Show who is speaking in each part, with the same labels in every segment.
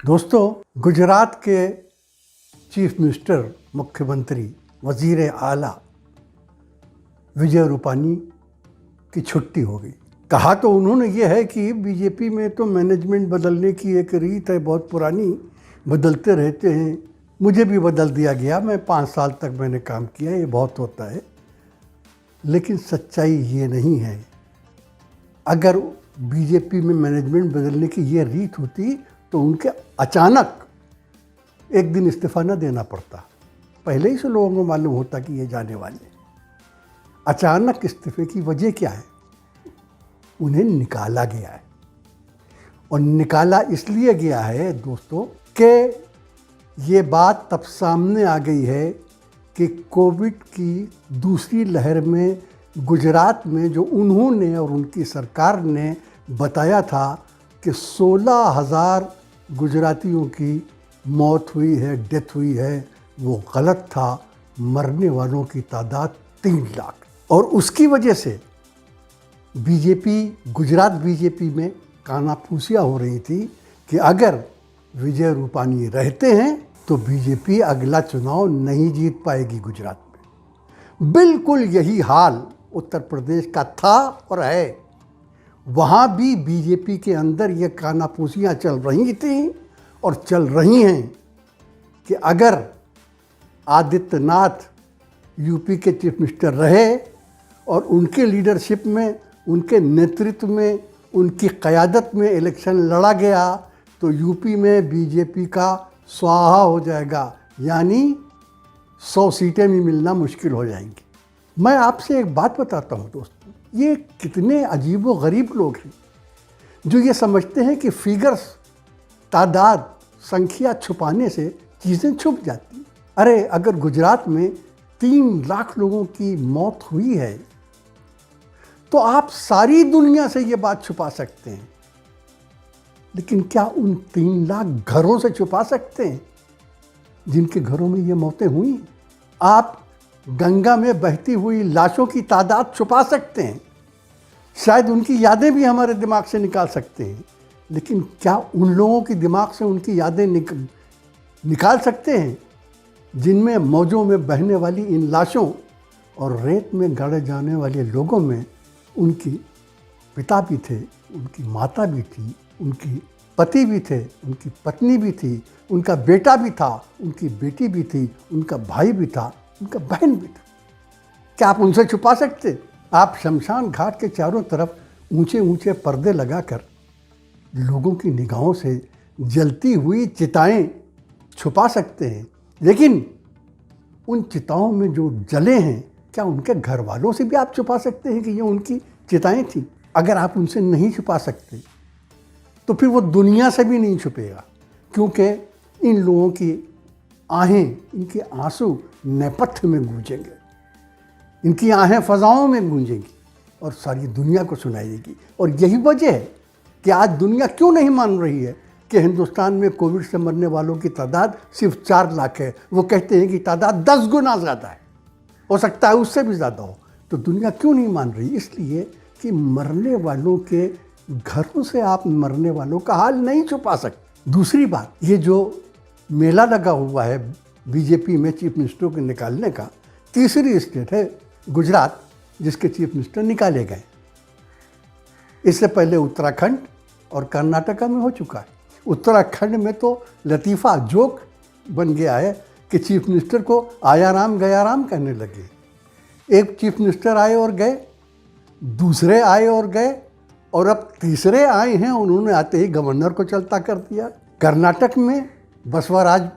Speaker 1: दोस्तों, गुजरात के chief minister, मुख्यमंत्री, वजीर आला विजय रूपानी की छुट्टी हो गई। कहा तो उन्होंने ये है कि बीजेपी में तो मैनेजमेंट बदलने की एक रीत है, बहुत पुरानी, बदलते रहते हैं। मुझे भी बदल दिया गया, मैं 5 साल तक मैंने काम किया, ये बहुत होता है। लेकिन सच्चाई ये नहीं है। अगर बीजेपी में मैनेजमेंट बदलने की ये रीत होती तो उनके अचानक एक दिन इस्तीफा न देना पड़ता। पहले ही से लोगों को मालूम होता कि ये जाने वाले। अचानक इस्तीफे की वजह क्या है? उन्हें निकाला गया है, और निकाला इसलिए गया है दोस्तों कि ये बात तब सामने आ गई है कि कोविड की दूसरी लहर में गुजरात में जो उन्होंने और उनकी सरकार ने बताया था कि 16,000 गुजरातियों की मौत हुई है, डेथ हुई है, वो गलत था। मरने वालों की तादाद 3 लाख। और उसकी वजह से बीजेपी, गुजरात बीजेपी में कानाफूसियाँ हो रही थी कि अगर विजय रूपानी रहते हैं तो बीजेपी अगला चुनाव नहीं जीत पाएगी गुजरात में। बिल्कुल यही हाल उत्तर प्रदेश का था और है। वहाँ भी बीजेपी के अंदर ये कानाफूसियाँ चल रही थी और चल रही हैं कि अगर आदित्यनाथ यूपी के चीफ मिनिस्टर रहे और उनके लीडरशिप में, उनके नेतृत्व में, उनकी क़यादत में इलेक्शन लड़ा गया तो यूपी में बीजेपी का स्वाहा हो जाएगा, यानी 100 सीटें भी मिलना मुश्किल हो जाएंगी। मैं आपसे एक बात बताता हूँ दोस्तों, ये कितने अजीब व गरीब लोग हैं जो ये समझते हैं कि फिगर्स, तादाद, संख्या छुपाने से चीज़ें छुप जाती। अरे अगर गुजरात में 3 लाख लोगों की मौत हुई है तो आप सारी दुनिया से ये बात छुपा सकते हैं, लेकिन क्या उन 3 लाख घरों से छुपा सकते हैं जिनके घरों में ये मौतें हुई? आप गंगा में बहती हुई लाशों की तादाद छुपा सकते हैं, शायद उनकी यादें भी हमारे दिमाग से निकाल सकते हैं, लेकिन क्या उन लोगों के दिमाग से उनकी यादें निकाल सकते हैं जिनमें मौजों में बहने वाली इन लाशों और रेत में गाड़े जाने वाले लोगों में उनकी पिता भी थे, उनकी माता भी थी, उनकी पति भी थे, उनकी पत्नी भी थी, उनका बेटा भी था, उनकी बेटी भी थी, उनका भाई भी था, उनका बहन भी था। क्या आप उनसे छुपा सकते? आप शमशान घाट के चारों तरफ ऊंचे ऊंचे पर्दे लगाकर लोगों की निगाहों से जलती हुई चिताएं छुपा सकते हैं, लेकिन उन चिताओं में जो जले हैं, क्या उनके घर वालों से भी आप छुपा सकते हैं कि ये उनकी चिताएं थी? अगर आप उनसे नहीं छुपा सकते तो फिर वो दुनिया से भी नहीं छुपेगा, क्योंकि इन लोगों की आहें, इनके आंसू नेपथ्य में गूंजेंगे, इनकी आहें फ़ज़ाओं में गूंजेंगी और सारी दुनिया को सुनाएगी। और यही वजह है कि आज दुनिया क्यों नहीं मान रही है कि हिंदुस्तान में कोविड से मरने वालों की तादाद सिर्फ 4 लाख है। वो कहते हैं कि तादाद 10 गुना ज़्यादा है, हो सकता है उससे भी ज़्यादा हो। तो दुनिया क्यों नहीं मान रही? इसलिए कि मरने वालों के घरों से आप मरने वालों का हाल नहीं छुपा सकते। दूसरी बात, ये जो मेला लगा हुआ है बीजेपी में चीफ मिनिस्टरों के निकालने का, तीसरी स्टेट है गुजरात जिसके चीफ मिनिस्टर निकाले गए। इससे पहले उत्तराखंड और कर्नाटका में हो चुका है। उत्तराखंड में तो लतीफ़ा, जोक बन गया है कि चीफ मिनिस्टर को आया राम गया राम कहने लगे। एक चीफ मिनिस्टर आए और गए, दूसरे आए और गए, और अब तीसरे आए हैं, उन्होंने आते ही गवर्नर को चलता कर दिया। कर्नाटक में बसवराज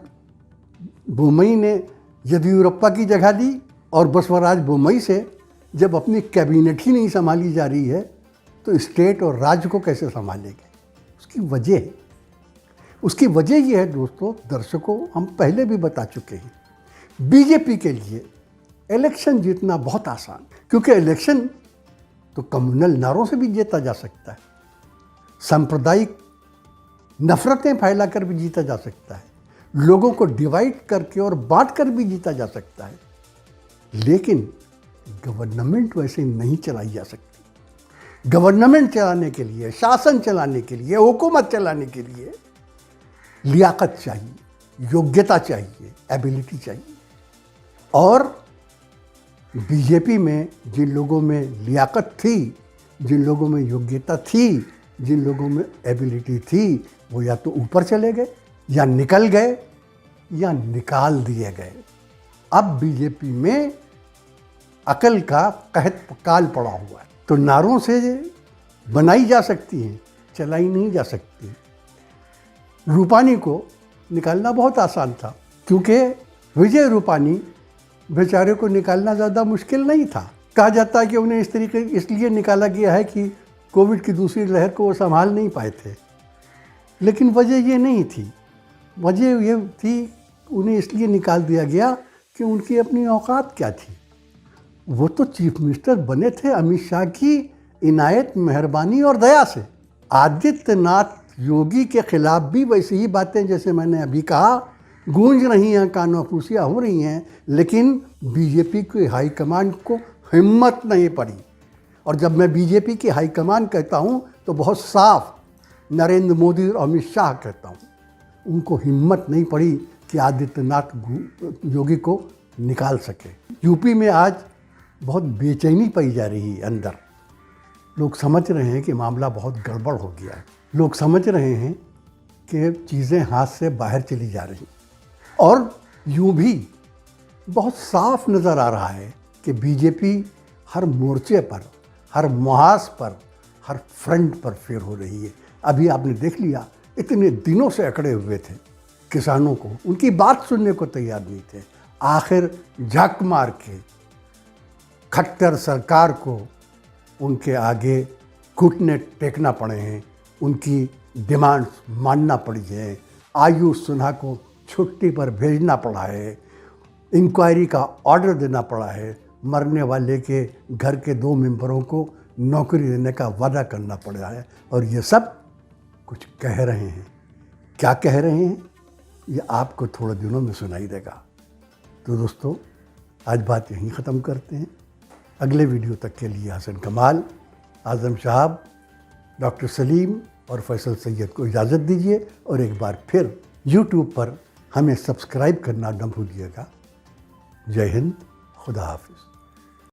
Speaker 1: बोम्मई ने येदियुरप्पा की जगह ली, और बसवराज बोम्मई से जब अपनी कैबिनेट ही नहीं संभाली जा रही है तो स्टेट और राज्य को कैसे संभालेंगे? उसकी वजह ये है दोस्तों, दर्शकों, हम पहले भी बता चुके हैं, बीजेपी के लिए इलेक्शन जीतना बहुत आसान, क्योंकि इलेक्शन तो कम्युनल नारों से भी जीता जा सकता है, सांप्रदायिक नफरतें फैलाकर भी जीता जा सकता है, लोगों को डिवाइड करके और बांट कर भी जीता जा सकता है, लेकिन गवर्नमेंट वैसे नहीं चलाई जा सकती। गवर्नमेंट चलाने के लिए, शासन चलाने के लिए, हुकूमत चलाने के लिए लियाकत चाहिए, योग्यता चाहिए, एबिलिटी चाहिए। और बीजेपी में जिन लोगों में लियाकत थी, जिन लोगों में योग्यता थी, जिन लोगों में एबिलिटी थी, वो या तो ऊपर चले गए या निकल गए या निकाल दिए गए। अब बीजेपी में अकल का कहत काल पड़ा हुआ है। तो नारों से बनाई जा सकती हैं, चलाई नहीं जा सकती। रूपानी को निकालना बहुत आसान था, क्योंकि विजय रूपानी बेचारे को निकालना ज़्यादा मुश्किल नहीं था। कहा जाता है कि उन्हें इस तरीके इसलिए निकाला गया है कि कोविड की दूसरी लहर को वो संभाल नहीं पाए थे, लेकिन वजह ये नहीं थी। वजह ये थी, उन्हें इसलिए निकाल दिया गया कि उनकी अपनी औकात क्या थी। वो तो चीफ मिनिस्टर बने थे अमित शाह की इनायत, मेहरबानी और दया से। आदित्यनाथ योगी के खिलाफ भी वैसी ही बातें, जैसे मैंने अभी कहा, गूंज रही हैं, कानाफूसियाँ हो रही हैं, लेकिन बीजेपी की हाईकमान को हिम्मत नहीं पड़ी। और जब मैं बीजेपी की हाईकमान कहता हूँ तो बहुत साफ नरेंद्र मोदी और अमित शाह कहता हूँ। उनको हिम्मत नहीं पड़ी कि आदित्यनाथ योगी को निकाल सके। यूपी में आज बहुत बेचैनी पाई जा रही है अंदर। लोग समझ रहे हैं कि मामला बहुत गड़बड़ हो गया है। लोग समझ रहे हैं कि चीज़ें हाथ से बाहर चली जा रही। और यूँ भी बहुत साफ नज़र आ रहा है कि बीजेपी हर मोर्चे पर, हर मुहाज पर, हर फ्रंट पर फेल हो रही है। अभी आपने देख लिया, इतने दिनों से अकड़े हुए थे किसानों को, उनकी बात सुनने को तैयार नहीं थे। आखिर झक मार के खट्टर सरकार को उनके आगे घुटने टेकना पड़े हैं, उनकी डिमांड्स मानना पड़ी है। आयुष सिन्हा को छुट्टी पर भेजना पड़ा है, इंक्वायरी का ऑर्डर देना पड़ा है, मरने वाले के घर के 2 मेंबरों को नौकरी देने का वादा करना पड़ा है। और ये सब कुछ कह रहे हैं। क्या कह रहे हैं ये आपको थोड़े दिनों में सुनाई देगा। तो दोस्तों, आज बात यहीं ख़त्म करते हैं। अगले वीडियो तक के लिए हसन कमाल, आज़म साहब, डॉक्टर सलीम और फैसल सैयद को इजाज़त दीजिए। और एक बार फिर यूट्यूब पर हमें सब्सक्राइब करना न भूलिएगा। जय हिंद, खुदा हाफिज़।